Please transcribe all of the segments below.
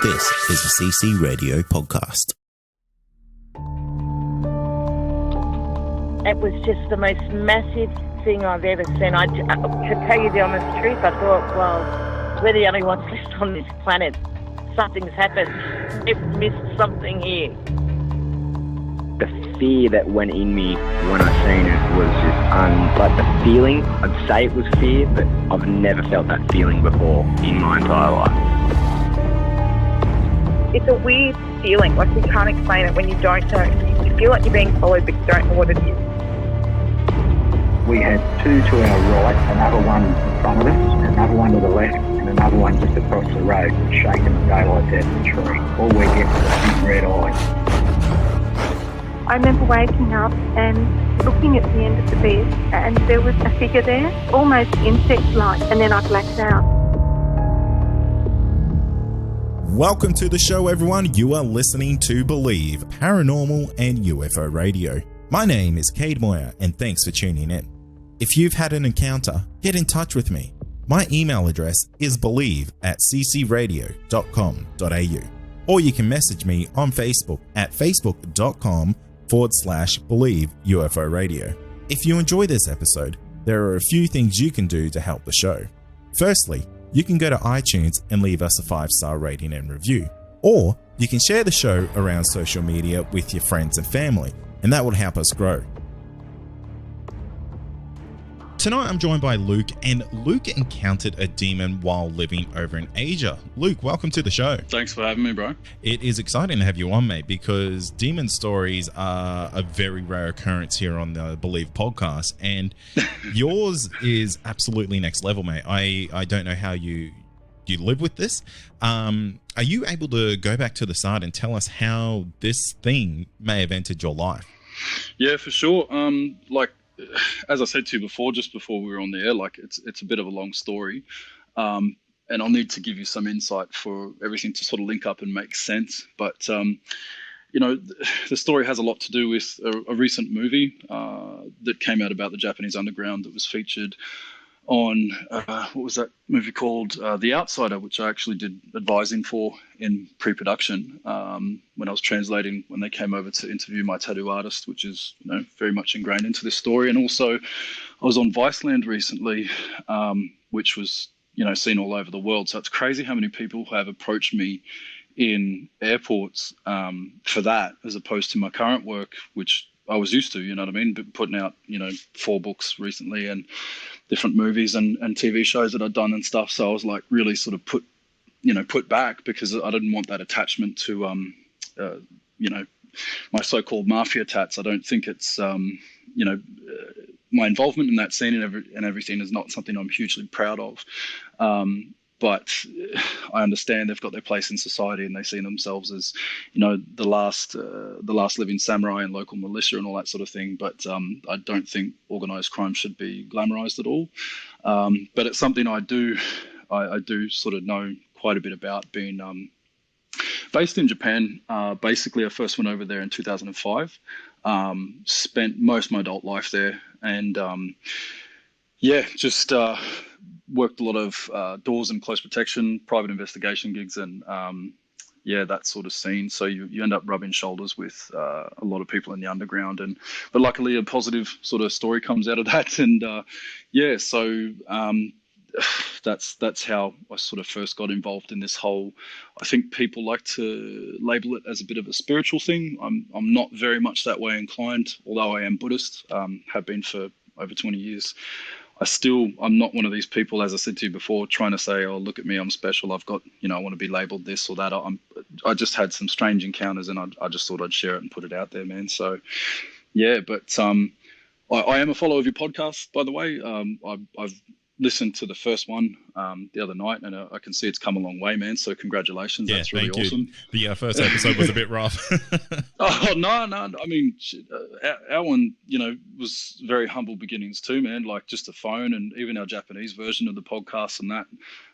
This is a CC Radio podcast. It was just the most massive thing I've ever seen. To tell you the honest truth, I thought, well, we're the only ones left on this planet. Something's happened. We've missed something here. The fear that went in me when I seen it was just like the feeling. I'd say it was fear, but I've never felt that feeling before in my entire life. It's a weird feeling, like you can't explain it when you don't know. You feel like you're being followed, but you don't know what it is. We had two to our right, another one in front of us, another one to the left, and another one just across the road, shaking the daylight out of the tree. All we get was a big red eye. I remember waking up and looking at the end of the bed, and there was a figure there, almost insect-like, and then I blacked out. Welcome to the show, everyone. You are listening to Believe, Paranormal and UFO Radio. My name is Cade Moyer, and thanks for tuning in. If you've had an encounter, get in touch with me. My email address is believe@ccradio.com.au, or you can message me on Facebook at facebook.com/Believe UFO Radio. If you enjoy this episode, there are a few things you can do to help the show. Firstly, you can go to iTunes and leave us a 5-star rating and review, or you can share the show around social media with your friends and family, and that will help us grow. Tonight I'm joined by Luke, and Luke encountered a demon while living over in Asia. Luke, welcome to the show. Thanks for having me, bro. It is exciting to have you on, mate, because demon stories are a very rare occurrence here on the Believe podcast, and yours is absolutely next level, mate. I don't know how you live with this. Are you able to go back to the start and tell us how this thing may have entered your life? Yeah, for sure. As I said to you before, just before we were on the air, it's a bit of a long story, and I'll need to give you some insight for everything to sort of link up and make sense. But the story has a lot to do with a recent movie that came out about the Japanese underground that was featured on what was that movie called? The Outsider, which I actually did advising for in pre-production when I was translating when they came over to interview my tattoo artist, which is very much ingrained into this story. And also, I was on Viceland recently, which was seen all over the world. So it's crazy how many people have approached me in airports for that, as opposed to my current work, which I was used to, you know what I mean? But putting out, 4 books recently and different movies and TV shows that I'd done and stuff. So I was like really sort of put back because I didn't want that attachment to, my so-called mafia tats. I don't think it's, my involvement in that scene and everything is not something I'm hugely proud of. But I understand they've got their place in society and they see themselves as, the last living samurai and local militia and all that sort of thing. But I don't think organised crime should be glamorised at all. But it's something I do sort of know quite a bit about, being based in Japan. Basically, I first went over there in 2005, spent most of my adult life there, and just worked a lot of doors and close protection, private investigation gigs, and that sort of scene. So you end up rubbing shoulders with a lot of people in the underground, but luckily a positive sort of story comes out of that. And that's how I sort of first got involved in this whole. I think people like to label it as a bit of a spiritual thing. I'm not very much that way inclined, although I am Buddhist, have been for over 20 years. I'm not one of these people, as I said to you before, trying to say, oh, look at me, I'm special. I've got, I want to be labeled this or that. I just had some strange encounters and I just thought I'd share it and put it out there, man. So, yeah, but I am a follower of your podcast, by the way. I've listened to the first one the other night, and I can see it's come a long way, man. So congratulations. Yeah, that's really awesome. The first episode was a bit rough. Oh, no. I mean, our one, was very humble beginnings too, man. Like just a phone, and even our Japanese version of the podcast and that.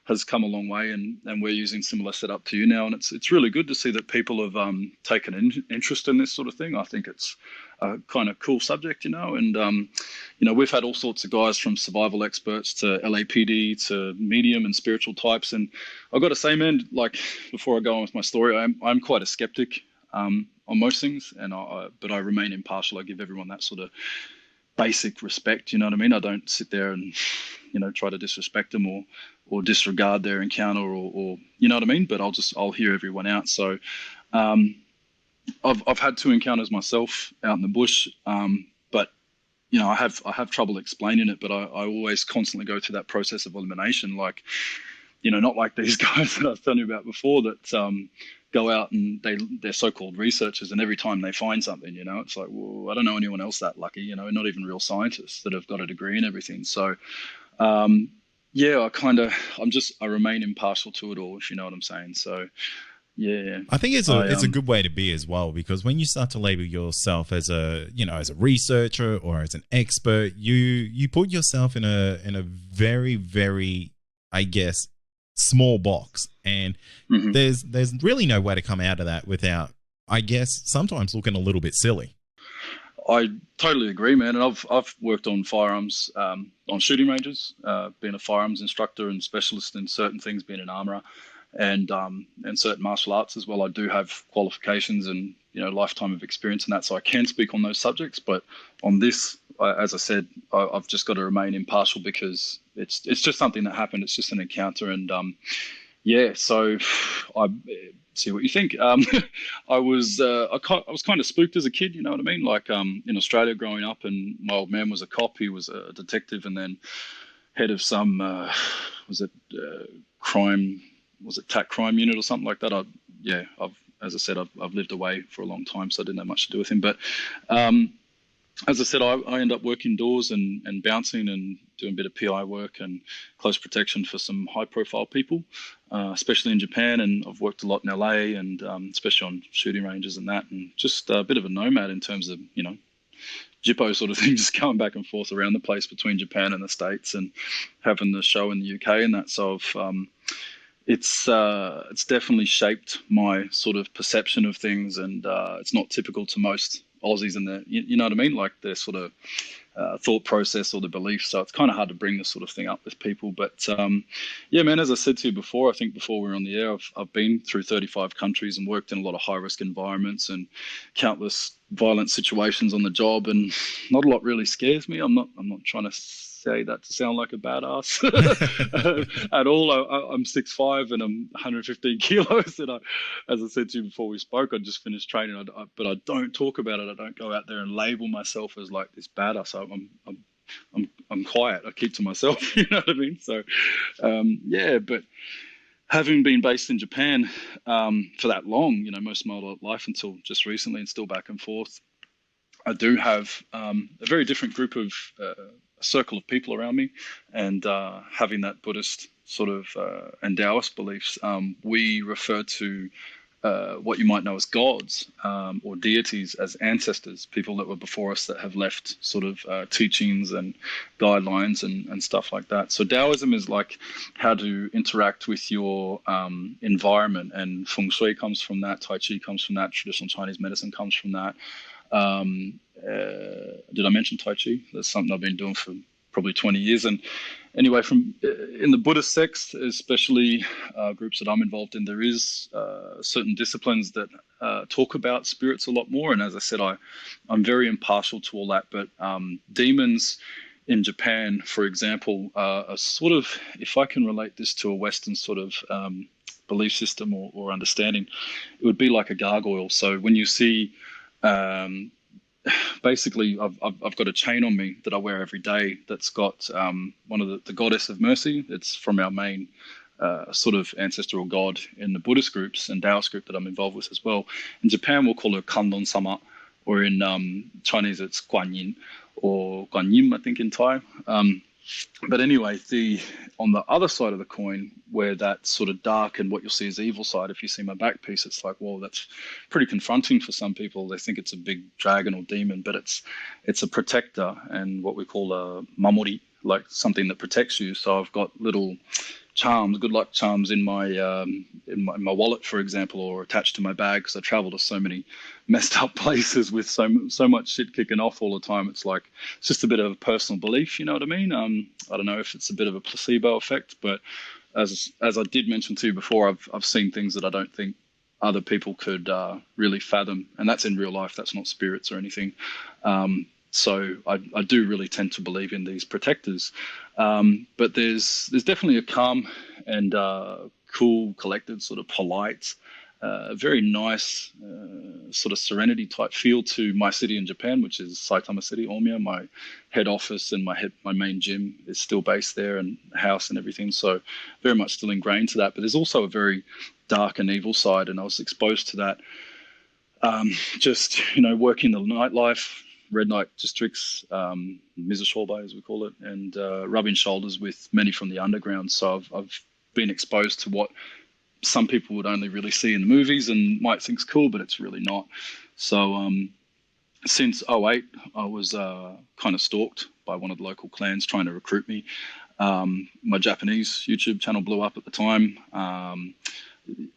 has come a long way, and we're using similar setup to you now, and it's really good to see that people have taken an interest in this sort of thing. I think it's a kind of cool subject, and we've had all sorts of guys from survival experts to LAPD to medium and spiritual types, and I've got to say, man, like before I go on with my story, I'm quite a skeptic on most things, and but I remain impartial. I give everyone that sort of basic respect, you know what I mean? I don't sit there and try to disrespect them or disregard their encounter or you know what I mean, but I'll hear everyone out. So I've had 2 encounters myself out in the bush, but I have trouble explaining it, but I always constantly go through that process of elimination, like not like these guys that I was telling you about before that go out and they're so-called researchers, and every time they find something, it's like, well, I don't know anyone else that lucky, not even real scientists that have got a degree and everything. So yeah, I remain impartial to it all, if you know what I'm saying. So yeah, I think it's a good way to be as well, because when you start to label yourself as a researcher or as an expert, you put yourself in a very, very, I guess, small box, and there's really no way to come out of that without, I guess, sometimes looking a little bit silly. I totally agree, man. And I've worked on firearms on shooting ranges, being a firearms instructor and specialist in certain things, being an armorer, and certain martial arts as well. I do have qualifications and lifetime of experience in that, so I can speak on those subjects. But on this, as I said, I've just got to remain impartial, because it's just something that happened. It's just an encounter, and yeah. So I see what you think. I was kind of spooked as a kid. You know what I mean? Like in Australia growing up, and my old man was a cop. He was a detective, and then head of some TAC crime unit or something like that. As I said, I've lived away for a long time, so I didn't have much to do with him. But as I said, I end up working doors and bouncing and doing a bit of PI work and close protection for some high-profile people, especially in Japan. And I've worked a lot in LA, and especially on shooting ranges and that, and just a bit of a nomad in terms of, Jippo sort of thing, just going back and forth around the place between Japan and the States, and having the show in the UK and that. So it's definitely shaped my sort of perception of things, and it's not typical to most Aussies and you know what I mean, like their sort of thought process or the beliefs. So it's kind of hard to bring this sort of thing up with people. But yeah, man, as I said to you before, I think before we were on the air, I've been through 35 countries and worked in a lot of high risk environments and countless violent situations on the job, and not a lot really scares me. I'm not trying to say that to sound like a badass at all. I'm 6'5" and I'm 115 kilos, and as I said to you before we spoke, I just finished training. But I don't talk about it. I don't go out there and label myself as like this badass. I'm quiet. I keep to myself. You know what I mean? So yeah, but having been based in Japan for that long, most of my adult life until just recently, and still back and forth, I do have a very different group of circle of people around me, and having that Buddhist sort of and Taoist beliefs, we refer to what you might know as gods or deities as ancestors, people that were before us that have left sort of teachings and guidelines and stuff like that. So Taoism is like how to interact with your environment, and Feng Shui comes from that, Tai Chi comes from that, traditional Chinese medicine comes from that. Did I mention Tai Chi? That's something I've been doing for probably 20 years. And anyway, from in the Buddhist sects, especially groups that I'm involved in, there is certain disciplines that talk about spirits a lot more. And as I said, I'm very impartial to all that. But demons in Japan, for example, are sort of, if I can relate this to a Western sort of belief system or understanding, it would be like a gargoyle. So when you see basically, I've got a chain on me that I wear every day that's got one of the goddess of mercy. It's from our main sort of ancestral god in the Buddhist groups and Taoist group that I'm involved with as well. In Japan, we'll call her Kandon Sama, or in Chinese, it's Guan Yin, or Guan Yin, I think, in Thai. But anyway, on the other side of the coin, where that sort of dark and what you'll see is evil side, if you see my back piece, it's like, whoa, that's pretty confronting for some people. They think it's a big dragon or demon, but it's a protector and what we call a mamori, like something that protects you. So I've got little charms, good luck charms in my wallet, for example, or attached to my bag, because I travel to so many messed up places with so much shit kicking off all the time. It's like, it's just a bit of a personal belief, you know what I mean? I don't know if it's a bit of a placebo effect, but as I did mention to you before, I've seen things that I don't think other people could really fathom, and that's in real life. That's not spirits or anything. So I do really tend to believe in these protectors. But there's definitely a calm and cool, collected, sort of polite, very nice sort of serenity type feel to my city in Japan, which is Saitama City, Omiya. My head office and my main gym is still based there, and house and everything. So very much still ingrained to that. But there's also a very dark and evil side, and I was exposed to that just, working the nightlife, red light districts, Mizushōbai as we call it, and rubbing shoulders with many from the underground. So I've been exposed to what some people would only really see in the movies and might think's cool, but it's really not. So since '08, I was kind of stalked by one of the local clans trying to recruit me. My Japanese YouTube channel blew up at the time.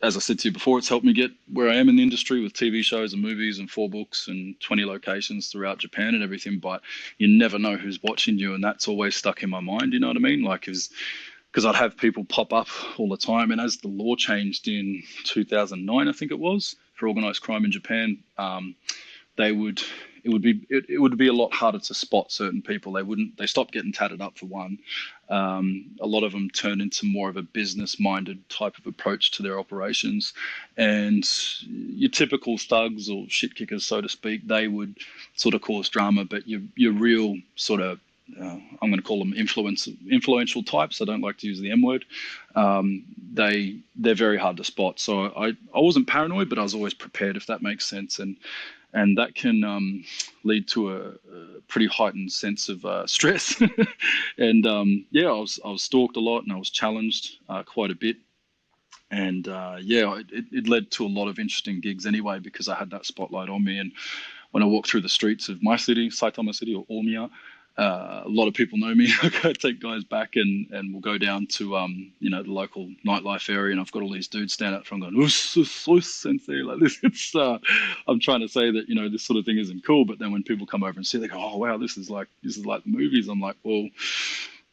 As I said to you before, it's helped me get where I am in the industry with TV shows and movies and 4 books and 20 locations throughout Japan and everything. But you never know who's watching you, and that's always stuck in my mind. You know what I mean? Like, because I'd have people pop up all the time, and as the law changed in 2009, I think it was, for organized crime in Japan, it would be a lot harder to spot certain people. They stopped getting tatted up, for one. A lot of them turned into more of a business-minded type of approach to their operations, and your typical thugs or shit kickers, so to speak, they would sort of cause drama. But your real sort of I'm going to call them influential types. I don't like to use the M word. They're very hard to spot. So I wasn't paranoid, but I was always prepared, if that makes sense. And that can lead to a pretty heightened sense of stress. And I was stalked a lot, and I was challenged quite a bit. And it led to a lot of interesting gigs anyway, because I had that spotlight on me. And when I walk through the streets of my city, Saitama City, or Omiya, a lot of people know me. I take guys back and we'll go down to the local nightlife area, and I've got all these dudes stand up front going "Us, us, us, sensei," like this. It's I'm trying to say that this sort of thing isn't cool, but then when people come over and see, they go, "Oh wow, this is like the movies." I'm like, well,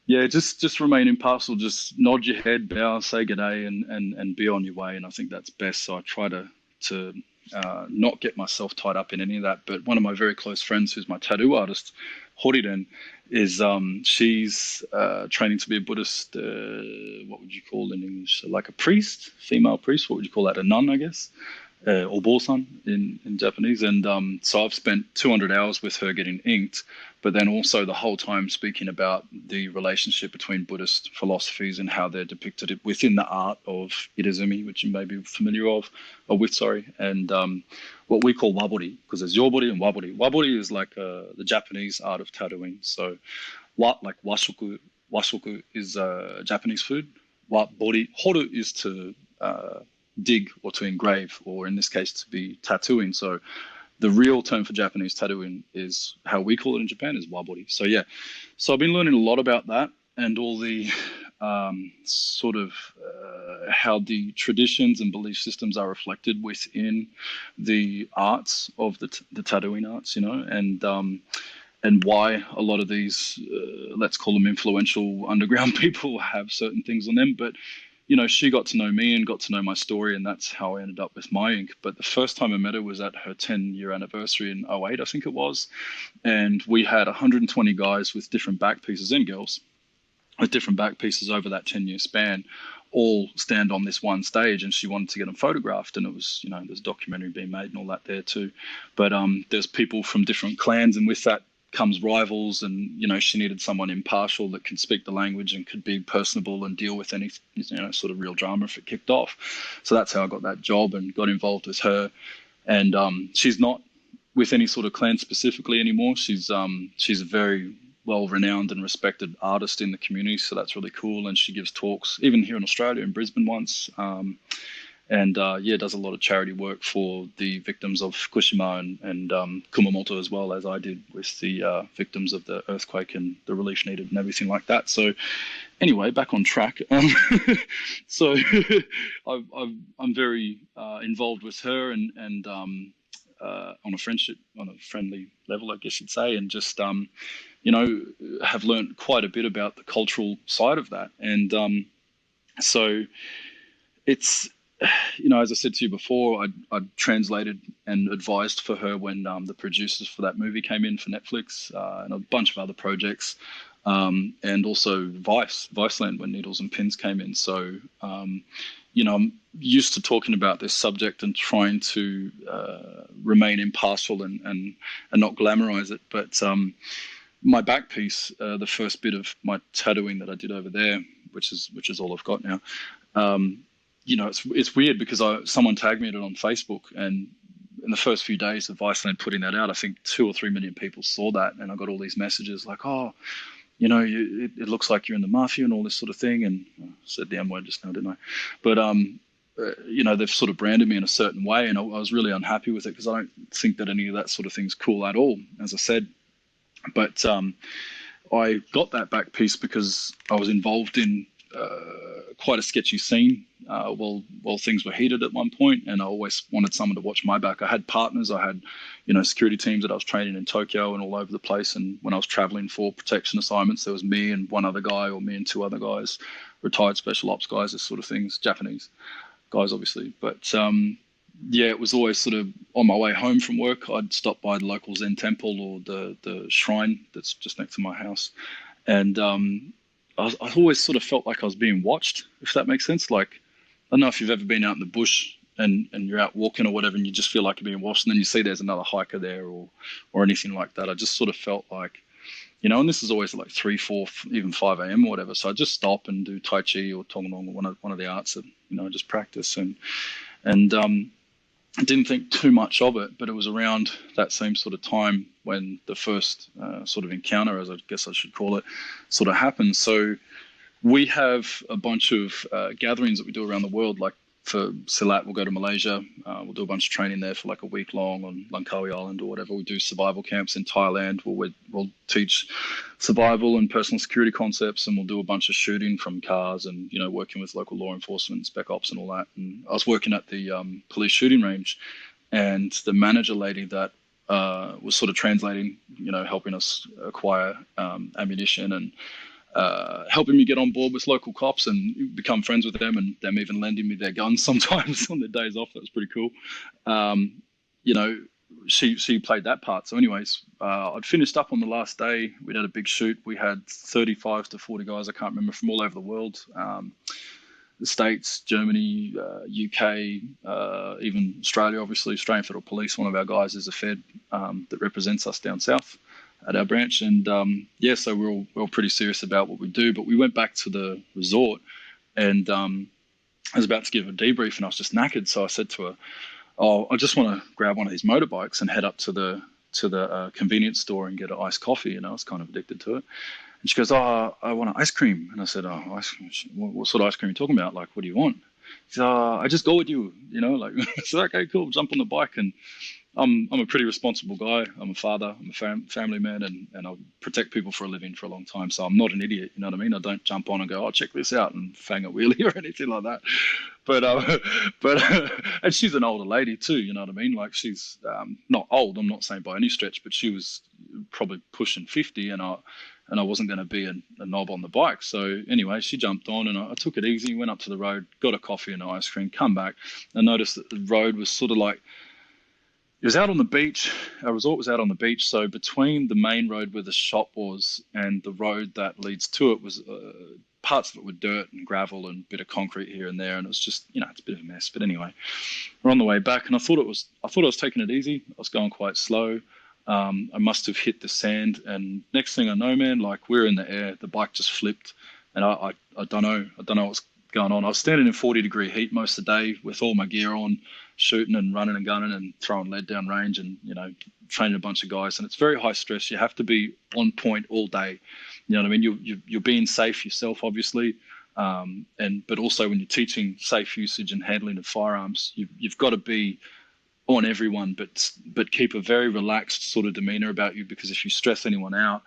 yeah, just remain impartial, just nod your head, bow, say good day, and be on your way. And I think that's best. So I try to not get myself tied up in any of that. But one of my very close friends, who's my tattoo artist, Horiden, is she's training to be a Buddhist, what would you call in English, like a priest, female priest, what would you call that, a nun, I guess, or bosan in Japanese. And so I've spent 200 hours with her getting inked, but then also the whole time speaking about the relationship between Buddhist philosophies and how they're depicted within the art of Irezumi, which you may be familiar with, and what we call wabori, because there's yobori and wabori. Wabori is like the Japanese art of tattooing. So like washoku is Japanese food. Wabori, horu is to dig or to engrave, or in this case to be tattooing. So the real term for Japanese tattooing is how we call it in Japan, is wabori. So yeah, so I've been learning a lot about that, and all the sort of how the traditions and belief systems are reflected within the arts of the tattooing arts, and why a lot of these, let's call them influential underground people, have certain things on them. But she got to know me and got to know my story, and that's how I ended up with my ink. But the first time I met her was at her 10-year anniversary in '08, I think it was. And we had 120 guys with different back pieces, and girls with different back pieces over that 10-year span, all stand on this one stage. And she wanted to get them photographed. And it was, there's a documentary being made and all that there too. But there's people from different clans, and with that comes rivals, and she needed someone impartial that could speak the language and could be personable and deal with any sort of real drama if it kicked off. So that's how I got that job and got involved with her. And she's not with any sort of clan specifically anymore. She's a very well-renowned and respected artist in the community, so that's really cool. And she gives talks even here in Australia, in Brisbane once. and does a lot of charity work for the victims of Fukushima and Kumamoto, as well as I did with the victims of the earthquake and the relief needed and everything like that. So anyway, back on track. So I'm very involved with her and on a friendly level, I guess you'd say, and just have learned quite a bit about the cultural side of that. And so it's, as I said to you before, I translated and advised for her when the producers for that movie came in for Netflix, and a bunch of other projects, and also Viceland when Needles and Pins came in. So I'm used to talking about this subject and trying to remain impartial and not glamorize it. But my back piece, the first bit of my tattooing that I did over there, which is all I've got now. It's weird because someone tagged me in it on Facebook, and in the first few days of Viceland putting that out, I think 2 or 3 million people saw that, and I got all these messages like, "Oh, it looks like you're in the mafia and all this sort of thing." And I said the M word just now, didn't I? But they've sort of branded me in a certain way, and I was really unhappy with it because I don't think that any of that sort of thing's cool at all, as I said. But I got that back piece because I was involved in quite a sketchy scene while things were heated at one point, and I always wanted someone to watch my back. I had partners, I had security teams that I was training in Tokyo and all over the place, and when I was traveling for protection assignments, there was me and one other guy, or me and 2 other guys, retired special ops guys, this sort of things, Japanese guys obviously. But it was always sort of on my way home from work, I'd stop by the local Zen temple or the shrine that's just next to my house, and I always sort of felt like I was being watched, if that makes sense. Like, I don't know if you've ever been out in the bush and you're out walking or whatever, and you just feel like you're being watched, and then you see there's another hiker there or anything like that. I just sort of felt like, and this is always like 3, 4, even 5 a.m. or whatever. So I just stop and do Tai Chi or Tongnon or one of the arts that, just practice. And I didn't think too much of it, but it was around that same sort of time when the first sort of encounter, as I guess I should call it, sort of happened. So we have a bunch of gatherings that we do around the world. Like for Silat, we'll go to Malaysia. We'll do a bunch of training there for like a week long on Langkawi Island or whatever. We do survival camps in Thailand. We'll teach survival and personal security concepts, and we'll do a bunch of shooting from cars and, working with local law enforcement, spec ops and all that. And I was working at the police shooting range, and the manager lady that was sort of translating, helping us acquire ammunition and helping me get on board with local cops and become friends with them, and them even lending me their guns sometimes on their days off. That was pretty cool. She played that part. So anyways, I'd finished up on the last day. We'd had a big shoot. We had 35 to 40 guys, I can't remember, from all over the world. The States, Germany, UK, even Australia, obviously. Australian Federal Police, one of our guys is a Fed that represents us down south at our branch. And so we're all pretty serious about what we do. But we went back to the resort, and I was about to give a debrief, and I was just knackered. So I said to her, I just want to grab one of these motorbikes and head up to the convenience store and get an iced coffee. I was kind of addicted to it. And she goes, I want an ice cream. And I said, ice cream? What sort of ice cream are you talking about? Like, what do you want? She said, I just go with you, like, I said, okay, cool, jump on the bike. And I'm a pretty responsible guy. I'm a father, I'm a family man, and I protect people for a living for a long time. So I'm not an idiot, you know what I mean? I don't jump on and go, check this out and fang a wheelie or anything like that. But and she's an older lady too, you know what I mean? Like, she's not old, I'm not saying by any stretch, but she was probably pushing 50, and I wasn't going to be a knob on the bike. So anyway, she jumped on, and I took it easy, went up to the road, got a coffee and an ice cream, come back, and noticed that the road was sort of like, it was out on the beach. Our resort was out on the beach. So between the main road where the shop was and the road that leads to it was parts of it were dirt and gravel and a bit of concrete here and there. And it was just, it's a bit of a mess. But anyway, we're on the way back, and I thought I was taking it easy. I was going quite slow. I must have hit the sand, and next thing I know, man, like, we're in the air, the bike just flipped, and I don't know what's going on. I was standing in 40-degree heat most of the day with all my gear on, shooting and running and gunning and throwing lead down range, and training a bunch of guys, and it's very high stress. You have to be on point all day. You know what I mean? You're being safe yourself, obviously, But also when you're teaching safe usage and handling of firearms, you've got to be on everyone, but keep a very relaxed sort of demeanor about you, because if you stress anyone out,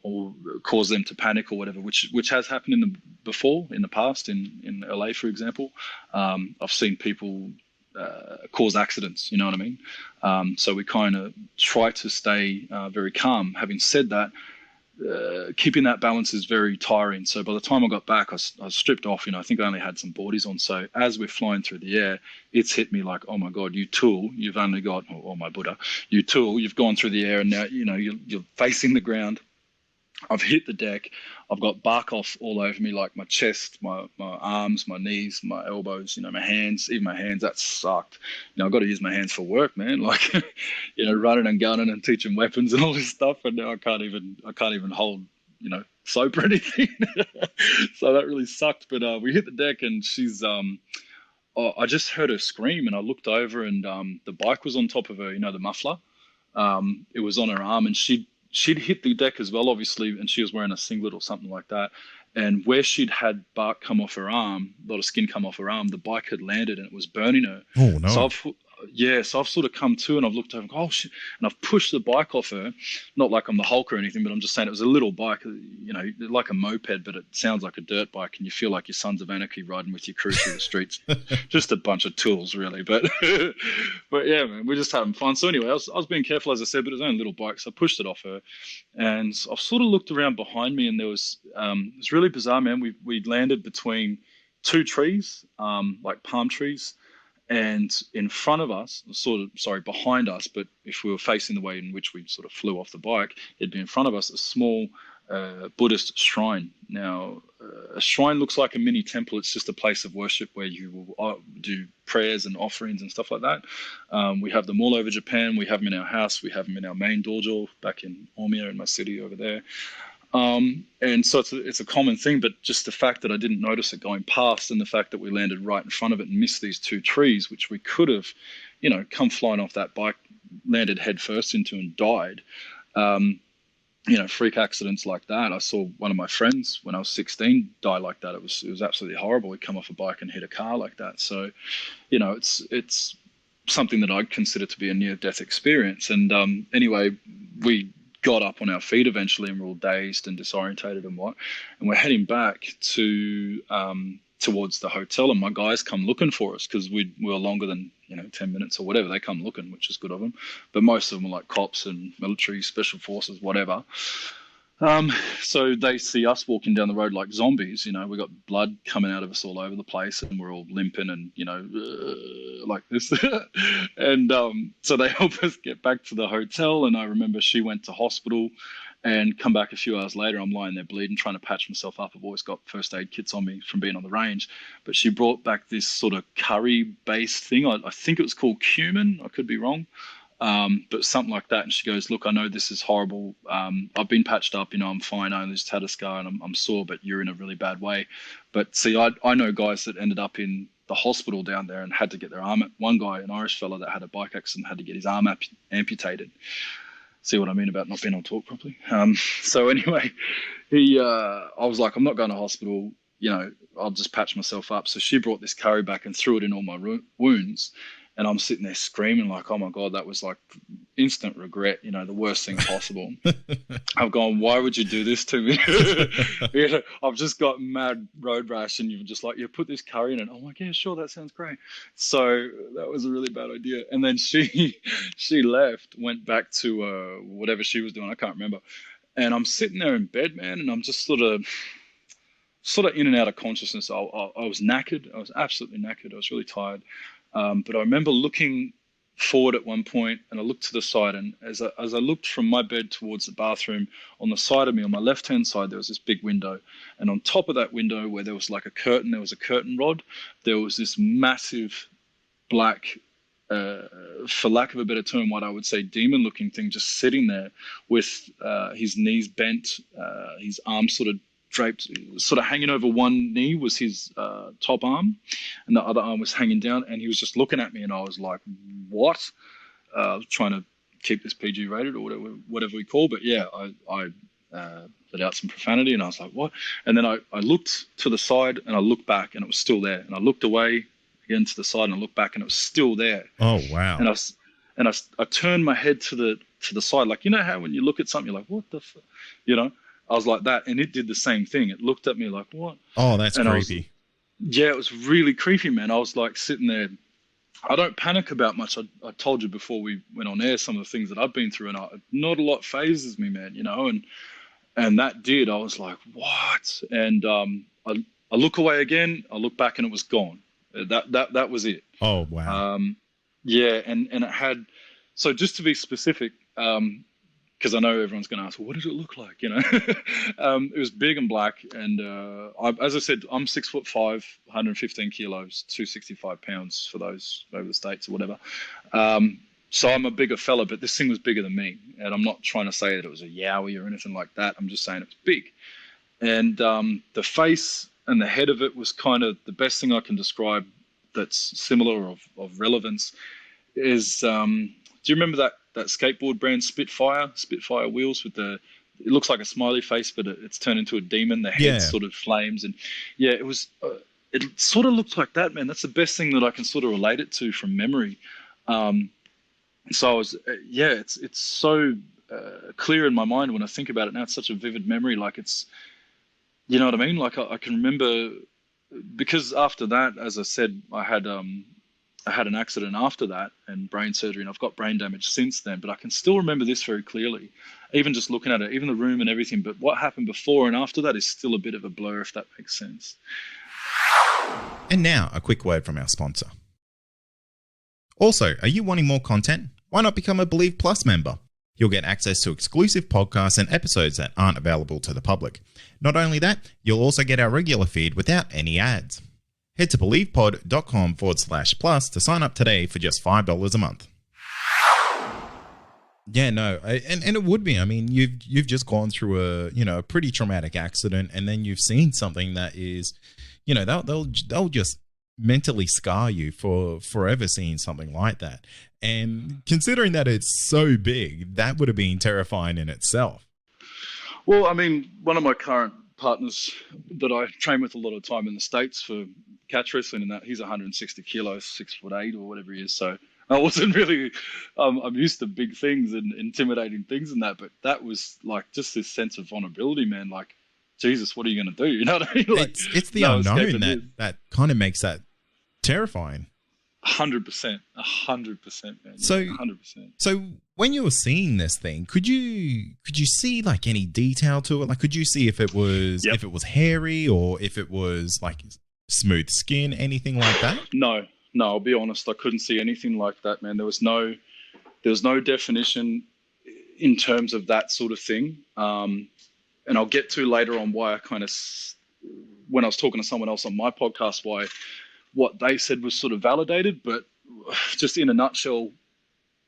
or cause them to panic or whatever, which has happened in the past in LA, for example, I've seen people cause accidents. You know what I mean? So we kind of try to stay very calm. Having said that, keeping that balance is very tiring. So by the time I got back, I was stripped off. I think I only had some boardies on. So as we're flying through the air, it's hit me like, oh my God, you tool, you've only got, oh my Buddha, you tool, you've gone through the air, and now you're facing the ground. I've hit the deck. I've got bark off all over me, like my chest, my arms, my knees, my elbows, my hands, even my hands. That sucked. I've got to use my hands for work, man. Like, running and gunning and teaching weapons and all this stuff. And now I can't even hold, soap or anything. So that really sucked. But we hit the deck, and she's, I just heard her scream, and I looked over, and the bike was on top of her, the muffler. It was on her arm, and she'd hit the deck as well, obviously, and she was wearing a singlet or something like that. And where she'd had bark come off her arm, a lot of skin come off her arm, the bike had landed and it was burning her. Oh, no. So I've sort of come to, and I've looked over and go, oh shit, and I've pushed the bike off her. Not like I'm the Hulk or anything, but I'm just saying it was a little bike, like a moped, but it sounds like a dirt bike, and you feel like your Sons of Anarchy riding with your crew through the streets. Just a bunch of tools, really. But yeah, man, we're just having fun. So anyway, I was being careful, as I said, but it was only a little bike, so I pushed it off her, and I've sort of looked around behind me, and there was it's really bizarre, man. We landed between two trees, like palm trees. And in front of us, behind us, but if we were facing the way in which we sort of flew off the bike, it'd be in front of us a small Buddhist shrine. Now, a shrine looks like a mini temple. It's just a place of worship where you will do prayers and offerings and stuff like that. We have them all over Japan. We have them in our house. We have them in our main dojo back in Omiya, in my city over there. And so it's a common thing, but just the fact that I didn't notice it going past, and the fact that we landed right in front of it and missed these two trees, which we could have, come flying off that bike, landed head first into and died. Freak accidents like that. I saw one of my friends when I was 16 die like that. It was absolutely horrible. He'd come off a bike and hit a car like that. So, it's something that I'd consider to be a near-death experience. And anyway, we got up on our feet eventually, and we're all dazed and disorientated and we're heading back to towards the hotel, and my guys come looking for us because we were longer than 10 minutes or whatever. They come looking, which is good of them, but most of them are like cops and military, special forces, whatever. So they see us walking down the road like zombies. We got blood coming out of us all over the place, and we're all limping and like this. And so they help us get back to the hotel, and I remember she went to hospital and come back a few hours later. I'm lying there bleeding, trying to patch myself up. I've always got first aid kits on me from being on the range, but she brought back this sort of curry based thing. I think it was called cumin. I could be wrong. But something like that. And she goes, look, I know this is horrible. I've been patched up, I'm fine. I only just had a scar and I'm sore, but you're in a really bad way. But see, I know guys that ended up in the hospital down there and had to get their arm. One guy, an Irish fella that had a bike accident, had to get his arm amputated. See what I mean about not being able to talk properly? So anyway, I was like, I'm not going to hospital. I'll just patch myself up. So she brought this curry back and threw it in all my wounds. And I'm sitting there screaming like, oh my God, that was like instant regret, the worst thing possible. I've gone, why would you do this to me? I've just got mad road rash, and you're just like, put this curry in it. I'm like, yeah, sure, that sounds great. So that was a really bad idea. And then she left, went back to whatever she was doing. I can't remember. And I'm sitting there in bed, man, and I'm just sort of in and out of consciousness. I was knackered. I was absolutely knackered. I was really tired. But I remember looking forward at one point, and I looked to the side, and as I looked from my bed towards the bathroom, on the side of me, on my left-hand side, there was this big window. And on top of that window, where there was like a curtain, there was a curtain rod. There was this massive black, for lack of a better term, what I would say demon-looking thing, just sitting there with his knees bent, his arms sort of draped, sort of hanging over one knee was his top arm, and the other arm was hanging down, and he was just looking at me, and I was like, what? Trying to keep this PG rated or whatever we call, but yeah, I let out some profanity, and I was like, what? And then I looked to the side and I looked back and it was still there. And I looked away again to the side and I looked back and it was still there. Oh, wow. And I turned my head to the side, like, you know how when you look at something, you're like, what the fuck? You know, I was like that, and it did the same thing. It looked at me like, what? Oh, that's creepy. Yeah, it was really creepy, man. I was like sitting there. I don't panic about much. I told you before we went on air some of the things that I've been through, and not a lot phases me, man, you know, and that did. I was like, what? And I look away again, I look back and it was gone. That was it. Oh, wow. Yeah, and it had, so just to be specific, because I know everyone's going to ask, well, what did it look like? You know, it was big and black, and as I said, I'm 6'5", 115 kilos, 265 pounds for those over the States or whatever. So I'm a bigger fella, but this thing was bigger than me, and I'm not trying to say that it was a yowie or anything like that. I'm just saying it was big, and the face and the head of it was kind of the best thing I can describe that's similar of relevance is, do you remember that skateboard brand Spitfire wheels with it looks like a smiley face, but it's turned into a demon. The head sort of flames, and yeah, it was, it sort of looked like that, man. That's the best thing that I can sort of relate it to from memory. So I was, it's so clear in my mind when I think about it now. It's such a vivid memory. Like it's, you know what I mean? Like I can remember, because after that, as I said, I had an accident after that and brain surgery, and I've got brain damage since then, but I can still remember this very clearly, even just looking at it, even the room and everything. But what happened before and after that is still a bit of a blur, if that makes sense. And now a quick word from our sponsor. Also, are you wanting more content? Why not become a Believe Plus member? You'll get access to exclusive podcasts and episodes that aren't available to the public. Not only that, you'll also get our regular feed without any ads. Head to believepod.com/plus to sign up today for just $5 a month. Yeah, no, and it would be. I mean, you've just gone through a pretty traumatic accident, and then you've seen something that is, they'll just mentally scar you for forever seeing something like that. And considering that it's so big, that would have been terrifying in itself. Well, I mean, one of my current partners that I train with a lot of time in the States for catch wrestling, and that he's 160 kilos, 6'8" or whatever he is. So I wasn't really, I'm used to big things and intimidating things and that, but that was like just this sense of vulnerability, man. Like, Jesus, what are you going to do? You know what I mean? Like, it's the unknown that kind of makes that terrifying. 100%, man. So 100%. So when you were seeing this thing, could you see like any detail to it? Like, could you see if it was if it was hairy or if it was like smooth skin, anything like that? No, I'll be honest. I couldn't see anything like that, man. There was no definition in terms of that sort of thing. And I'll get to later on why I kind of, when I was talking to someone else on my podcast, why what they said was sort of validated. But just in a nutshell,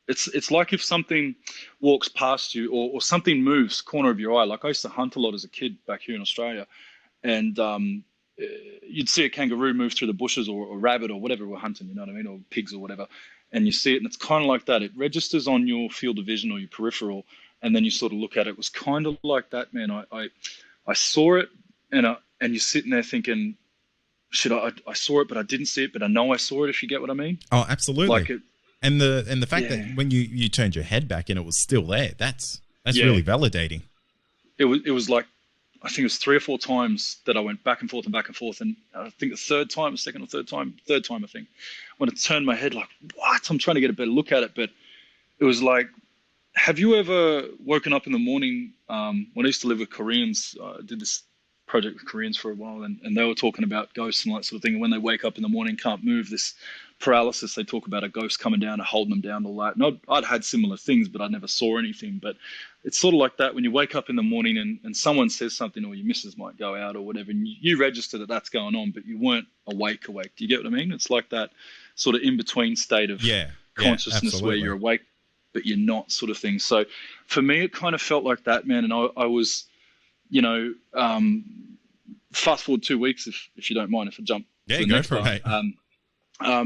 it's like if something walks past you or something moves corner of your eye. Like I used to hunt a lot as a kid back here in Australia, and you'd see a kangaroo move through the bushes or a rabbit or whatever we're hunting, you know what I mean, or pigs or whatever, and you see it, and it's kind of like that. It registers on your field of vision or your peripheral, and then you sort of look at it. It was kind of like that, man. I saw it, and you're sitting there thinking, shit, I saw it, but I didn't see it, but I know I saw it, if you get what I mean. Oh, absolutely. Like it, and the fact that when you turned your head back and it was still there, that's really validating. It was like, I think it was 3 or 4 times that I went back and forth, and I think the third time, I think, when I turned my head, like, what? I'm trying to get a better look at it, but it was like, have you ever woken up in the morning? When I used to live with Koreans, I did this project with Koreans for a while, and they were talking about ghosts and that sort of thing. And when they wake up in the morning, can't move, this paralysis, they talk about a ghost coming down and holding them down, all that. And I'd had similar things, but I never saw anything. But it's sort of like that when you wake up in the morning and someone says something, or your missus might go out or whatever, and you register that that's going on, but you weren't awake. Do you get what I mean? It's like that sort of in-between state of consciousness where you're awake, but you're not, sort of thing. So for me, it kind of felt like that, man. And I was, fast forward 2 weeks, if you don't mind, if I jump to the next part. I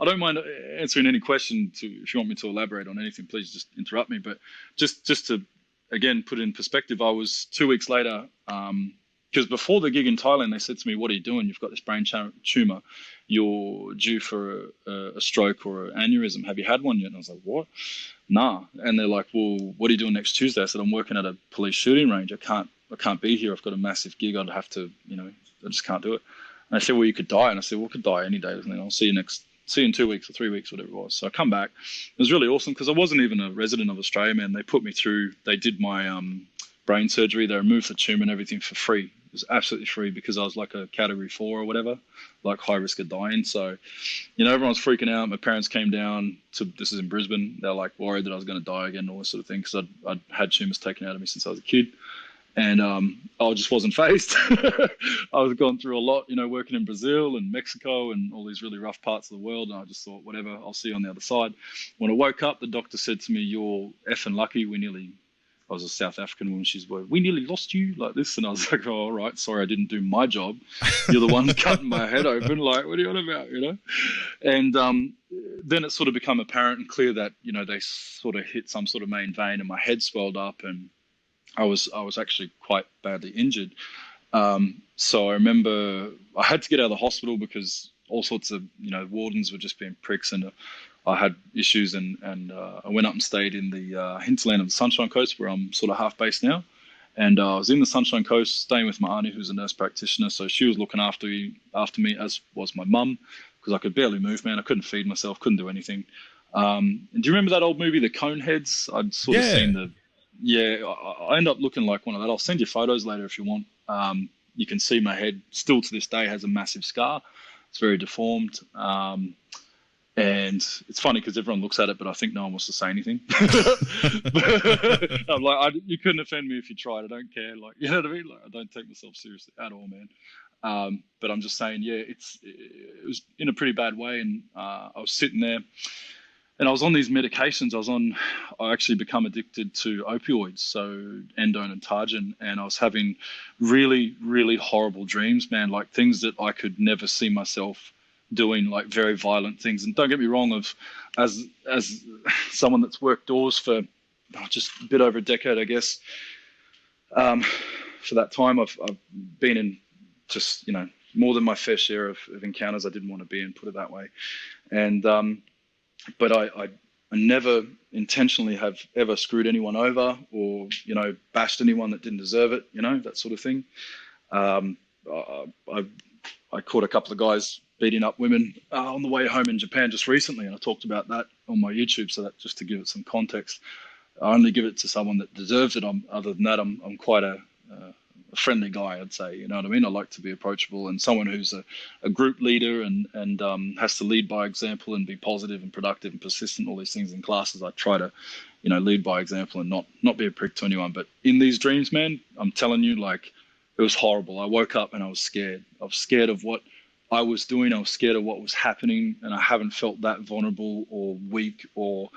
don't mind answering any question. If you want me to elaborate on anything, please just interrupt me. But just to again, put it in perspective, I was 2 weeks later, because before the gig in Thailand, they said to me, what are you doing? You've got this brain tumor. You're due for a stroke or an aneurysm. Have you had one yet? And I was like, what? Nah. And they're like, well, what are you doing next Tuesday? I said, I'm working at a police shooting range. I can't be here. I've got a massive gig. I'd have to, I just can't do it. And I said, well, you could die. And I said, well, I could die any day. And then I'll see you in 2 weeks or 3 weeks, whatever it was. So I come back. It was really awesome because I wasn't even a resident of Australia, man. They put me through, they did my brain surgery. They removed the tumor and everything for free. It was absolutely free because I was like a category 4 or whatever, like high risk of dying. So, everyone was freaking out. My parents came down this is in Brisbane. They're like worried that I was going to die again and all this sort of thing because I'd had tumors taken out of me since I was a kid. And I just wasn't phased. I was going through a lot, working in Brazil and Mexico and all these really rough parts of the world. And I just thought, whatever, I'll see you on the other side. When I woke up, the doctor said to me, you're effing lucky. I was a South African woman. She's like, we nearly lost you like this. And I was like, oh, all right, sorry, I didn't do my job. You're the one cutting my head open. Like, what are you on about, And then it sort of become apparent and clear that, they sort of hit some sort of main vein and my head swelled up and I was actually quite badly injured. So I remember I had to get out of the hospital because all sorts of, wardens were just being pricks and I had issues and I went up and stayed in the hinterland of the Sunshine Coast where I'm sort of half based now. And I was in the Sunshine Coast staying with my auntie who's a nurse practitioner. So she was looking after me, as was my mum, because I could barely move, man. I couldn't feed myself, couldn't do anything. And do you remember that old movie, The Coneheads? I'd sort of seen I end up looking like one of that. I'll send you photos later if you want. You can see my head still to this day has a massive scar. It's very deformed. And it's funny because everyone looks at it, but I think no one wants to say anything. I'm like, you couldn't offend me if you tried. I don't care. Like, you know what I mean? Like, I don't take myself seriously at all, man. But I'm just saying, it was in a pretty bad way. And I was sitting there and I was on these medications. I actually become addicted to opioids, so endone and targin. And I was having really, really horrible dreams, man, like things that I could never see myself doing, like very violent things. And don't get me wrong, as someone that's worked doors for just a bit over a decade, I guess, for that time, I've been in just, more than my fair share of encounters I didn't want to be in, put it that way. And, but I never intentionally have ever screwed anyone over or, bashed anyone that didn't deserve it, that sort of thing. I caught a couple of guys beating up women on the way home in Japan just recently, and I talked about that on my YouTube. So that just to give it some context, I only give it to someone that deserves it. Other than that, I'm quite a friendly guy, I'd say. You know what I mean? I like to be approachable, and someone who's a group leader and has to lead by example and be positive and productive and persistent. All these things in classes, I try to, lead by example and not be a prick to anyone. But in these dreams, man, I'm telling you, like, it was horrible. I woke up and I was scared. I was scared of what I was doing. I was scared of what was happening, and I haven't felt that vulnerable or weak or,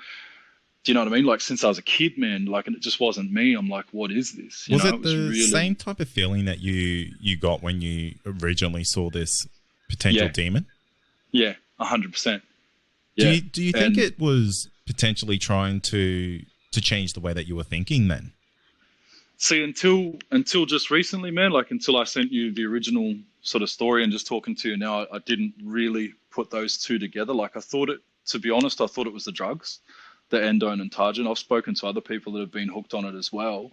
do you know what I mean? Like since I was a kid, man, like, and it just wasn't me. I'm like, what is this? Was it the same type of feeling that you got when you originally saw this potential demon? Yeah, 100%. Yeah. Do you think it was potentially trying to change the way that you were thinking then? See, until just recently, man, like until I sent you the original sort of story and just talking to you now, I didn't really put those two together. Like to be honest, I thought it was the drugs, the endone and targin. I've spoken to other people that have been hooked on it as well,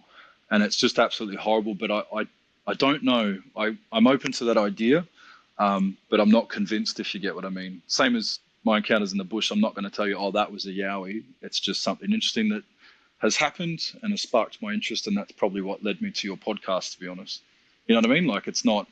and it's just absolutely horrible. But I don't know. I'm open to that idea, but I'm not convinced, if you get what I mean. Same as my encounters in the bush. I'm not going to tell you, oh, that was a yowie. It's just something interesting that has happened and has sparked my interest, and that's probably what led me to your podcast, to be honest. You know what I mean? Like, it's not,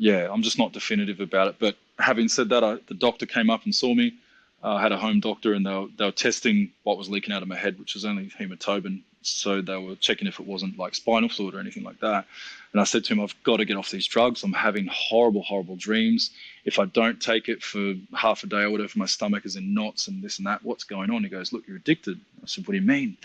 I'm just not definitive about it. But having said that, the doctor came up and saw me. I had a home doctor, and they were testing what was leaking out of my head, which was only hematobin. So they were checking if it wasn't like spinal fluid or anything like that. And I said to him, I've got to get off these drugs. I'm having horrible, horrible dreams. If I don't take it for half a day or whatever, my stomach is in knots and this and that. What's going on? He goes, look, you're addicted. I said, what do you mean?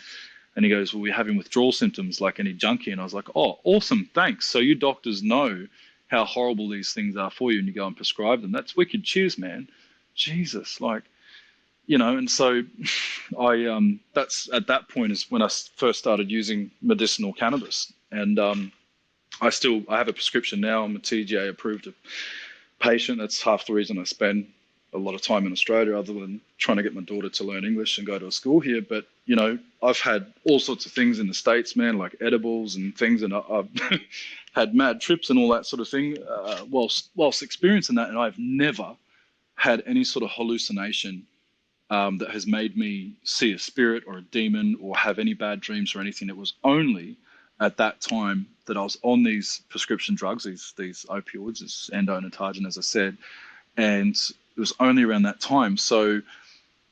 And he goes, well, we're having withdrawal symptoms like any junkie. And I was like, oh, awesome, thanks. So you doctors know how horrible these things are for you, and you go and prescribe them. That's wicked. Cheers, man. Jesus, like, And so that's at that point is when I first started using medicinal cannabis. And I have a prescription now. I'm a TGA approved patient. That's half the reason I spend a lot of time in Australia, other than trying to get my daughter to learn English and go to a school here. But, I've had all sorts of things in the States, man, like edibles and things. And I've had mad trips and all that sort of thing whilst experiencing that. And I've never had any sort of hallucination that has made me see a spirit or a demon or have any bad dreams or anything. It was only at that time that I was on these prescription drugs, these opioids, this endo and Targin, as I said, and it was only around that time. So,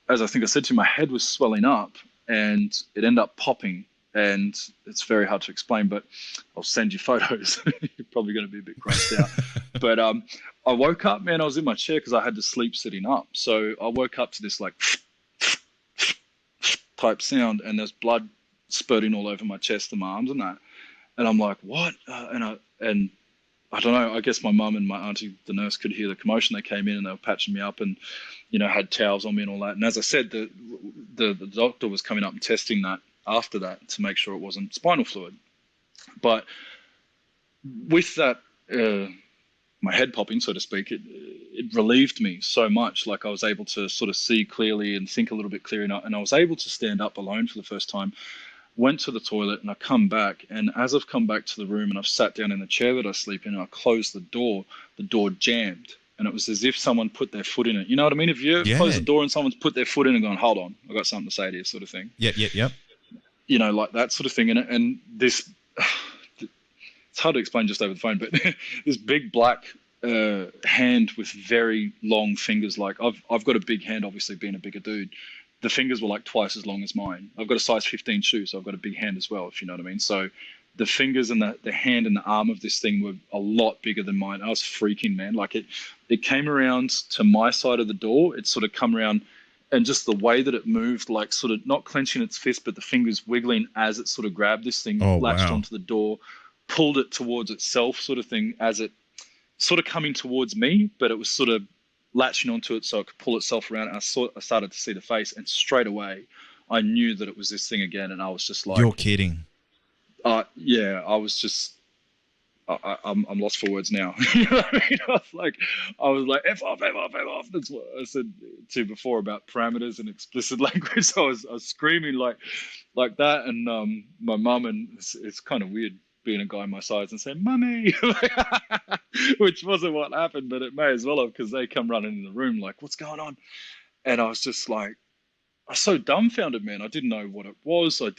as I think I said to you, my head was swelling up, and it ended up popping, and it's very hard to explain, but I'll send you photos. You're probably going to be a bit grossed out. But I woke up, man, I was in my chair because I had to sleep sitting up. So I woke up to this like type sound, and there's blood spurting all over my chest and my arms and that. And I'm like, what? And I don't know, I guess my mum and my auntie, the nurse, could hear the commotion. They came in and they were patching me up and, had towels on me and all that. And as I said, the doctor was coming up and testing that after that to make sure it wasn't spinal fluid. But with that, my head popping, so to speak, it relieved me so much. Like I was able to sort of see clearly and think a little bit clearer. And I was able to stand up alone for the first time. Went to the toilet and I come back, and as I've come back to the room and I've sat down in the chair that I sleep in and I closed the door jammed, and it was as if someone put their foot in it. You know what I mean? If you close the door and someone's put their foot in and gone, hold on, I've got something to say to you, sort of thing. Yep. Like that sort of thing. And this, it's hard to explain just over the phone, but this big black hand with very long fingers. Like I've got a big hand, obviously being a bigger dude. The fingers were like twice as long as mine. I've got a size 15 shoe, so I've got a big hand as well, if you know what I mean. So the fingers and the hand and the arm of this thing were a lot bigger than mine. I was freaking, man. Like it came around to my side of the door. It sort of come around, and just the way that it moved, like sort of not clenching its fist, but the fingers wiggling as it sort of grabbed this thing, latched onto the door, pulled it towards itself, sort of thing, as it sort of coming towards me, but it was sort of latching onto it so it could pull itself around. And I started to see the face, and straight away I knew that it was this thing again. And I was just like, you're kidding. Yeah, I was just, I'm lost for words now. You know what I mean? I was like, F off. That's what I said to you before about parameters and explicit language. So I was screaming like that. And my mum, and it's kind of weird being a guy my size and saying, "Mummy," which wasn't what happened, but it may as well have, because they come running in the room like, "What's going on?" And I was just like, I was so dumbfounded, man. I didn't know what it was. I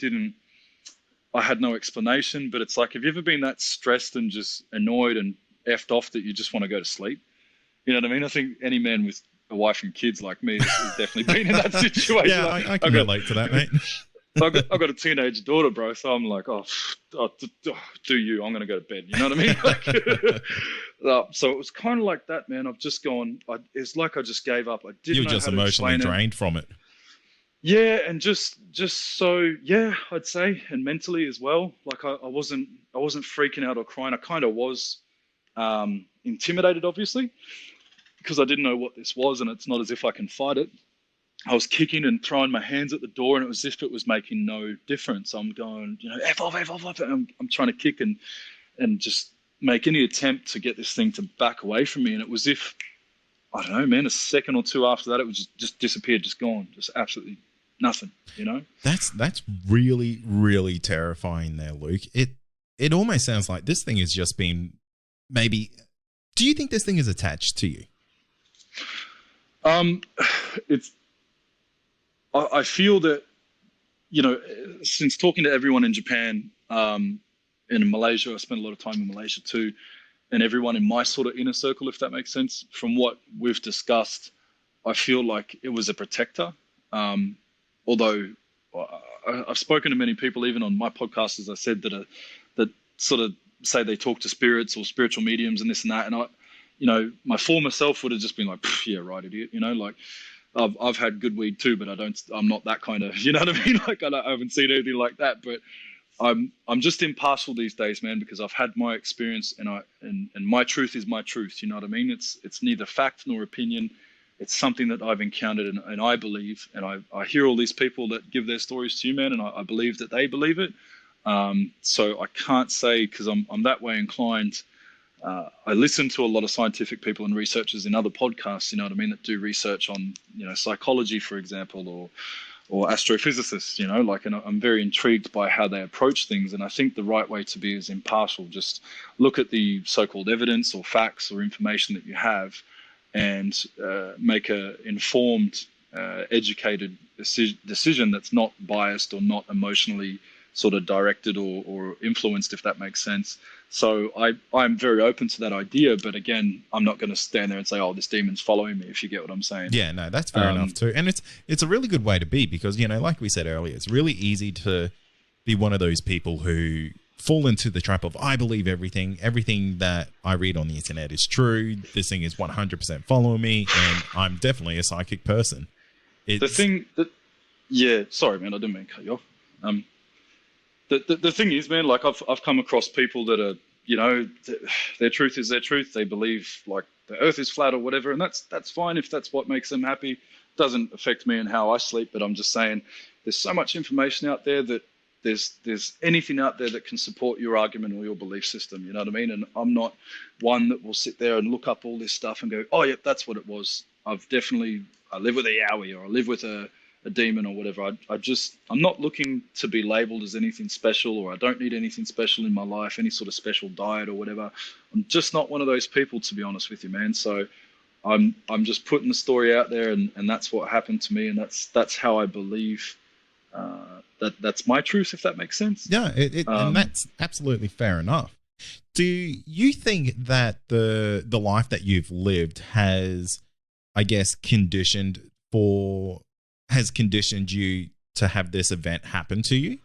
had no explanation. But it's like, have you ever been that stressed and just annoyed and effed off that you just want to go to sleep? You know what I mean? I think any man with a wife and kids like me has definitely been in that situation. Yeah, I can relate to that, mate. I've got a teenage daughter, bro, so I'm like, do you? I'm going to go to bed. You know what I mean? So it was kind of like that, man. I've just gone, it's like I just gave up. I didn't know You're just how to emotionally explain drained from it. Yeah, and just so, yeah, I'd say, and mentally as well. Like I wasn't freaking out or crying. I kind of was intimidated, obviously, because I didn't know what this was, and it's not as if I can fight it. I was kicking and throwing my hands at the door, and it was as if it was making no difference. I'm going, F off. I'm trying to kick and just make any attempt to get this thing to back away from me. And it was if, I don't know, man, a second or two after that, it was just disappeared, just gone, just absolutely nothing, That's really, really terrifying there, Luke. It almost sounds like this thing has just been maybe, do you think this thing is attached to you? I feel that, since talking to everyone in Japan, and in Malaysia, I spent a lot of time in Malaysia too, and everyone in my sort of inner circle, if that makes sense, from what we've discussed, I feel like it was a protector. Although I've spoken to many people, even on my podcast, as I said, that sort of say they talk to spirits or spiritual mediums and this and that. And my former self would have just been like, yeah, right, idiot. I've had good weed too, but I'm not that kind of, you know what I mean? Like I haven't seen anything like that, but I'm just impartial these days, man, because I've had my experience, and my truth is my truth. You know what I mean? It's neither fact nor opinion. it's something that I've encountered, and I believe, and I hear all these people that give their stories to you, man, and I believe that they believe it. So I can't say, because I'm that way inclined. I listen to a lot of scientific people and researchers in other podcasts, you know what I mean, that do research on, you know, psychology, for example, or astrophysicists, you know, like, and I'm very intrigued by how they approach things. And I think the right way to be is impartial. Just look at the so-called evidence or facts or information that you have, and make a informed, educated decision that's not biased or not emotionally sort of directed or influenced, if that makes sense. So I'm very open to that idea, but again, I'm not going to stand there and say, oh, this demon's following me, if you get what I'm saying. Yeah, no, that's fair enough too. And it's a really good way to be, because, you know, like we said earlier, it's really easy to be one of those people who fall into the trap of, I believe everything that I read on the internet is true. This thing is 100% following me, and I'm definitely a psychic person. The thing that, yeah, sorry, man, I didn't mean to cut you off. The thing is, man, like I've come across people that are, you know, their truth is their truth. They believe like the earth is flat or whatever, and that's fine if that's what makes them happy. Doesn't affect me and how I sleep, but I'm just saying there's so much information out there that there's anything out there that can support your argument or your belief system, you know what I mean? And I'm not one that will sit there and look up all this stuff and go, oh, yep, that's what it was. I live with a Yowie, or I live with a demon or whatever. I'm not looking to be labeled as anything special, or I don't need anything special in my life, any sort of special diet or whatever. I'm just not one of those people, to be honest with you, man. So I'm just putting the story out there, and that's what happened to me, and that's how I believe that's my truth, if that makes sense. Yeah, and that's absolutely fair enough. Do you think that the life that you've lived has, I guess, conditioned you to have this event happen to you?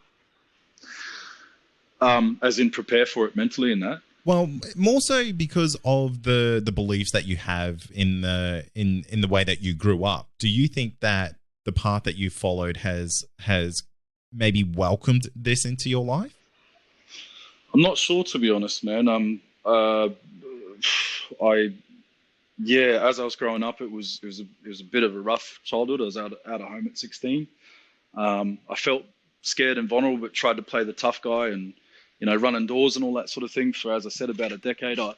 As in prepare for it mentally and that? Well, more so because of the beliefs that you have in the way that you grew up. Do you think that the path that you followed has maybe welcomed this into your life? I'm not sure, to be honest, man. As I was growing up, it was a bit of a rough childhood. I was out of home at 16. I felt scared and vulnerable, but tried to play the tough guy and, you know, run indoors and all that sort of thing for, as I said, about a decade. I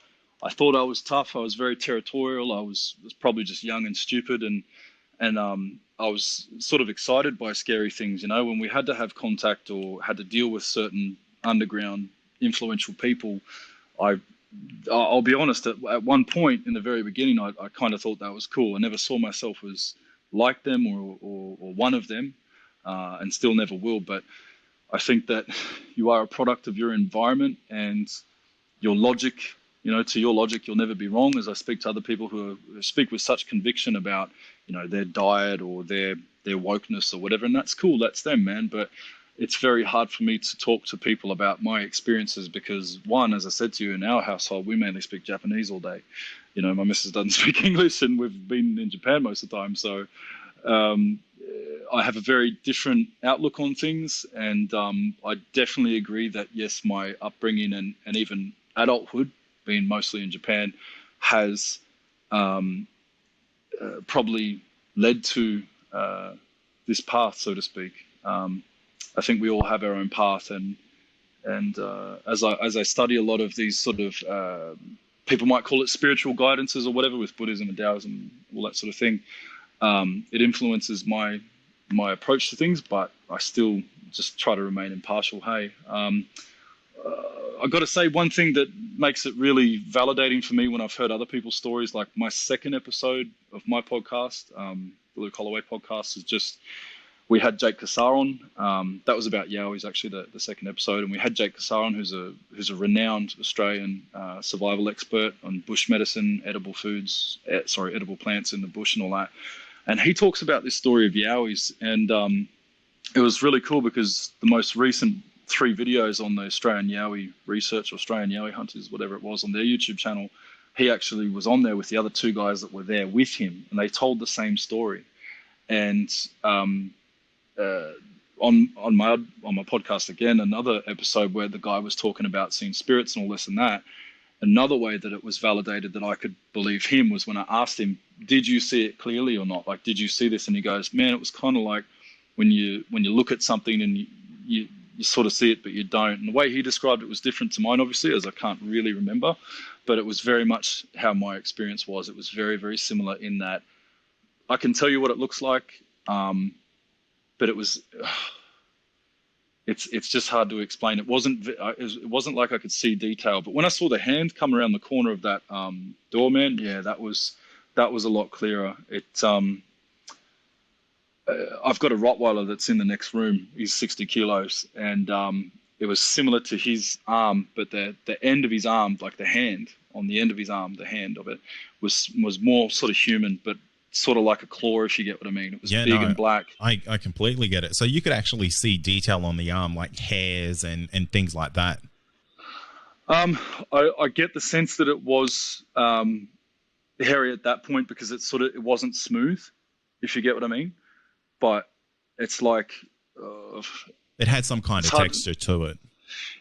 thought I was tough. I was very territorial. I was probably just young and stupid, and I was sort of excited by scary things. You know, when we had to have contact or had to deal with certain underground influential people, I'll be honest, at one point in the very beginning, I kind of thought that was cool. I never saw myself as like them or one of them, and still never will. But I think that you are a product of your environment, and your logic, you know, to your logic, you'll never be wrong. As I speak to other people who speak with such conviction about, you know, their diet or their wokeness or whatever, and that's cool, that's them, man. But it's very hard for me to talk to people about my experiences because, one, as I said to you, in our household, we mainly speak Japanese all day. You know, my missus doesn't speak English, and we've been in Japan most of the time. So I have a very different outlook on things. And I definitely agree that, yes, my upbringing and even adulthood, being mostly in Japan, has probably led to this path, so to speak. I think we all have our own path, and as I study a lot of these sort of people might call it spiritual guidances or whatever, with Buddhism and Taoism, all that sort of thing, it influences my approach to things, but I still just try to remain impartial. Hey, I've got to say, one thing that makes it really validating for me when I've heard other people's stories, like my second episode of my podcast, the Luke Holloway podcast, is just, we had Jake Kassar on. That was about Yowies, actually, the second episode. And we had Jake Kassar on, who's a renowned Australian survival expert on bush medicine, edible foods, edible plants in the bush and all that. And he talks about this story of Yowies. And it was really cool because the most recent 3 videos on the Australian Yowie research, Australian Yowie hunters, whatever it was, on their YouTube channel, he actually was on there with the other 2 guys that were there with him. And they told the same story. And on my podcast again, another episode where the guy was talking about seeing spirits and all this and that, another way that it was validated that I could believe him was when I asked him, did you see it clearly or not? Like, did you see this? And he goes, man, it was kind of like when you look at something and you sort of see it, but you don't. And the way he described it was different to mine, obviously, as I can't really remember, but it was very much how my experience was. It was very, very similar in that I can tell you what it looks like, but it was, it's just hard to explain. It wasn't like I could see detail, but when I saw the hand come around the corner of that door, man, yeah, that was a lot clearer. I've got a Rottweiler that's in the next room. He's 60 kilos, and it was similar to his arm, but the end of his arm, like the hand on the end of his arm, the hand of it was more sort of human, but sort of like a claw, if you get what I mean. It was big and black. I completely get it. So you could actually see detail on the arm, like hairs and things like that. I get the sense that it was hairy at that point because it wasn't smooth, if you get what I mean. But it's like it had some kind of texture to it.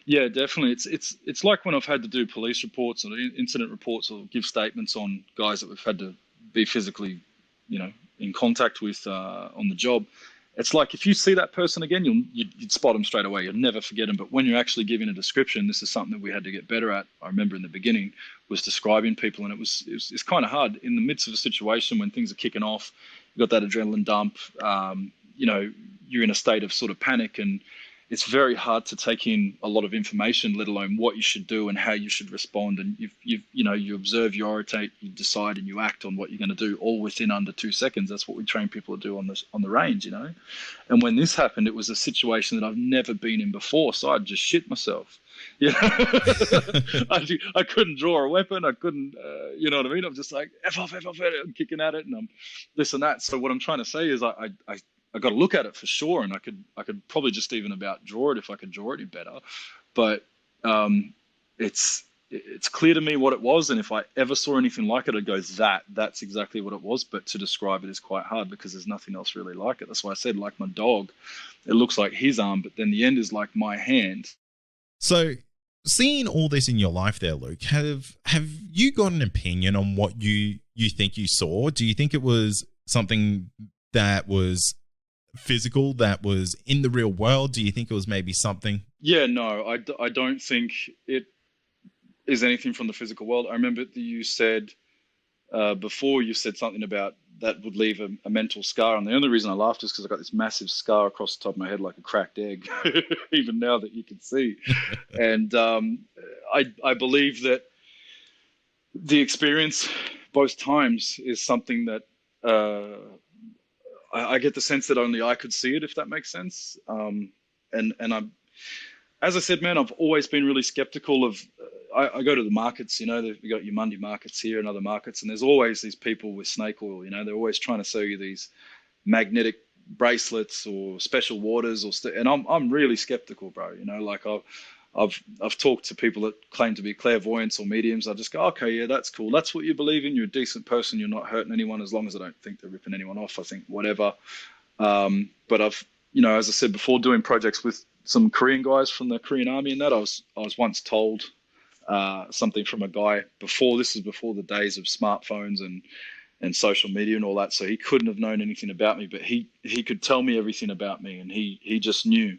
Yeah, definitely. It's like when I've had to do police reports or incident reports or give statements on guys that we've had to be physically, in contact with on the job. It's like if you see that person again, you'd spot them straight away. You'd never forget them. But when you're actually giving a description, this is something that we had to get better at. I remember in the beginning was describing people, and it's kind of hard in the midst of a situation when things are kicking off. You've got that adrenaline dump. You're in a state of sort of panic, and it's very hard to take in a lot of information, let alone what you should do and how you should respond. And you observe, you orientate, you decide, and you act on what you're going to do, all within under 2 seconds. That's what we train people to do on the range, And when this happened, it was a situation that I've never been in before, so I just shit myself. I couldn't draw a weapon. I couldn't, you know what I mean? I'm just like F off, I'm kicking at it, and I'm this and that. So what I'm trying to say is I got to look at it for sure, and I could probably just even about draw it if I could draw it any better. But it's clear to me what it was, and if I ever saw anything like it, I'd go, that's exactly what it was. But to describe it is quite hard because there's nothing else really like it. That's why I said, like my dog, it looks like his arm, but then the end is like my hand. So seeing all this in your life there, Luke, have you got an opinion on what you think you saw? Do you think it was something that was physical, that was in the real world? Do you think it was maybe something? Yeah, no, I don't think it is anything from the physical world. I remember that you said before, you said something about that would leave a mental scar. And the only reason I laughed is because I got this massive scar across the top of my head like a cracked egg, even now that you can see. And I believe that the experience both times is something that I get the sense that only I could see it, if that makes sense. And I'm, as I said, man, I've always been really skeptical of, I go to the markets, you got your Monday markets here and other markets, and there's always these people with snake oil, they're always trying to sell you these magnetic bracelets or special waters and I'm really skeptical, bro. Like I've talked to people that claim to be clairvoyants or mediums. I just go, okay, yeah, that's cool. That's what you believe in. You're a decent person. You're not hurting anyone, as long as I don't think they're ripping anyone off. I think whatever. But I've, as I said before, doing projects with some Korean guys from the Korean army and that, I was once told something from a guy before the days of smartphones and social media and all that. So he couldn't have known anything about me, but he could tell me everything about me, and he just knew.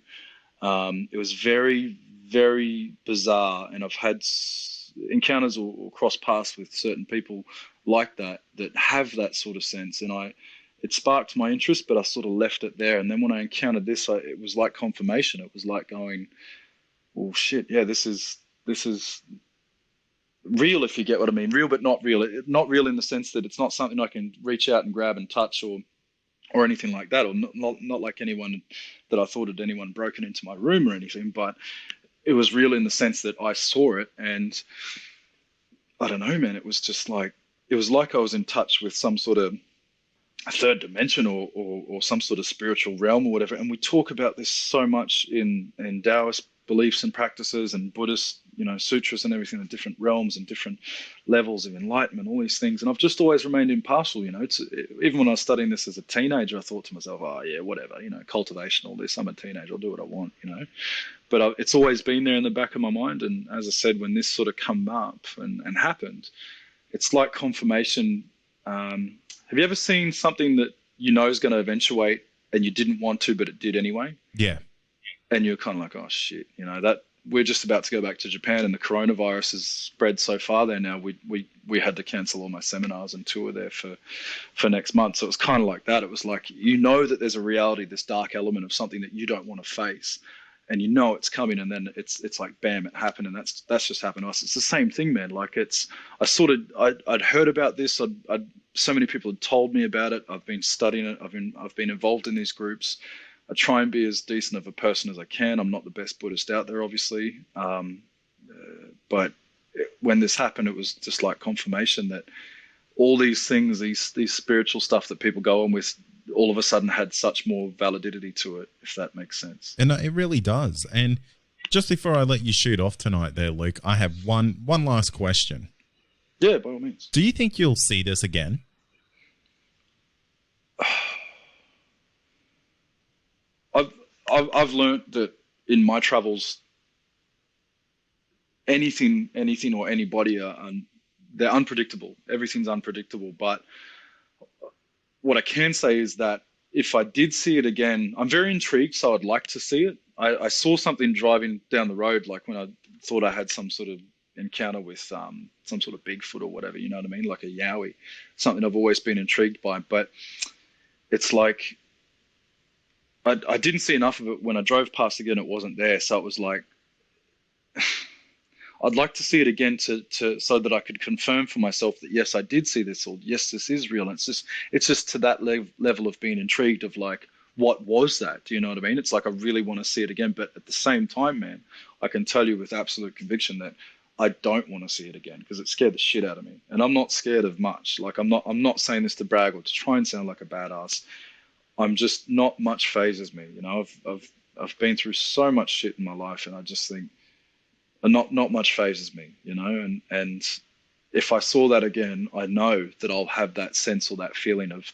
It was very, very bizarre, and I've had encounters or cross paths with certain people like that have that sort of sense, and it sparked my interest, but I sort of left it there. And then when I encountered this, it was like confirmation. It was like going, well, shit, yeah, this is real, if you get what I mean. Real, but not real. Not real in the sense that it's not something I can reach out and grab and touch or anything like that, or not like anyone that I thought had anyone broken into my room or anything, but it was real in the sense that I saw it, and I don't know, man, it was just like, it was like I was in touch with some sort of a third dimension or some sort of spiritual realm or whatever. And we talk about this so much in Taoist beliefs and practices and Buddhist sutras and everything, the different realms and different levels of enlightenment, all these things. And I've just always remained impartial. Even when I was studying this as a teenager, I thought to myself, oh yeah, whatever, cultivation, all this. I'm a teenager, I'll do what I want, But it's always been there in the back of my mind. And as I said, when this sort of come up and happened, it's like confirmation. Have you ever seen something that is going to eventuate and you didn't want to, but it did anyway? Yeah. And you're kind of like, oh shit, that we're just about to go back to Japan, and the coronavirus has spread so far there now. We had to cancel all my seminars and tour there for next month. So it was kind of like that. It was like, that there's a reality, this dark element of something that you don't want to face, and it's coming, and then it's like, bam, it happened, and that's just happened to us. It's the same thing, man. Like I'd heard about this. So many people had told me about it. I've been studying it. I've been involved in these groups. I try and be as decent of a person as I can. I'm not the best Buddhist out there, obviously. But when this happened, it was just like confirmation that all these things, these spiritual stuff that people go on with, all of a sudden had such more validity to it, if that makes sense. And it really does. And just before I let you shoot off tonight there, Luke, I have one last question. Yeah, by all means. Do you think you'll see this again? I've learned that in my travels, anything or anybody they're unpredictable. Everything's unpredictable. But what I can say is that if I did see it again, I'm very intrigued, so I'd like to see it. I saw something driving down the road, like when I thought I had some sort of encounter with some sort of Bigfoot or whatever, you know what I mean? Like a yowie, something I've always been intrigued by. But it's like, I didn't see enough of it. When I drove past again, it wasn't there. So it was like, I'd like to see it again so that I could confirm for myself that, yes, I did see this, or yes, this is real. And it's just to that level of being intrigued of like, what was that? Do you know what I mean? It's like, I really want to see it again. But at the same time, man, I can tell you with absolute conviction that I don't want to see it again, because it scared the shit out of me. And I'm not scared of much. Like, I'm not saying this to brag or to try and sound like a badass. I'm just not much phases me. I've been through so much shit in my life, and I just think not much phases me, and if I saw that again, I know that I'll have that sense or that feeling of,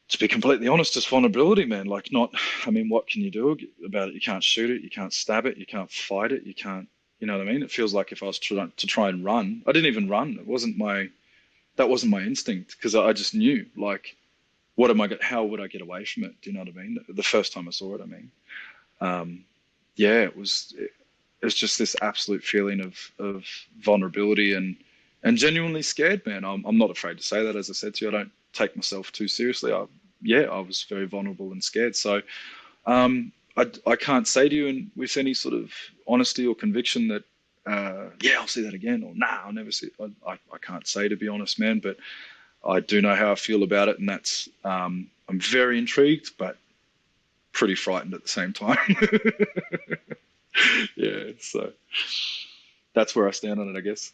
to be completely honest, just vulnerability, man. Like, what can you do about it? You can't shoot it, you can't stab it, you can't fight it, you can't, you know what I mean? It feels like if I was to try and run, I didn't even run. That wasn't my instinct, because I just knew, like, how would I get away from it? Do you know what I mean? The first time I saw it, it was just this absolute feeling of vulnerability and genuinely scared, man. I'm not afraid to say that. As I said to you, I don't take myself too seriously. I was very vulnerable and scared. So I can't say to you with any sort of honesty or conviction that, I'll see that again, or nah, I'll never see it. I can't say, to be honest, man, but I do know how I feel about it, and that's, I'm very intrigued, but pretty frightened at the same time. Yeah, so that's where I stand on it, I guess.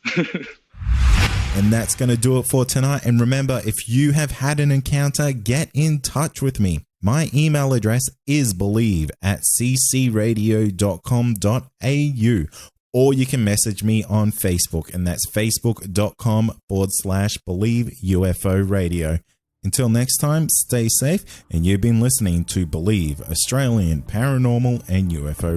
And that's going to do it for tonight. And remember, if you have had an encounter, get in touch with me. My email address is believe@ccradio.com.au, or you can message me on Facebook, and that's facebook.com/Believe UFO Radio. Until next time, stay safe, and you've been listening to Believe Australian Paranormal and UFO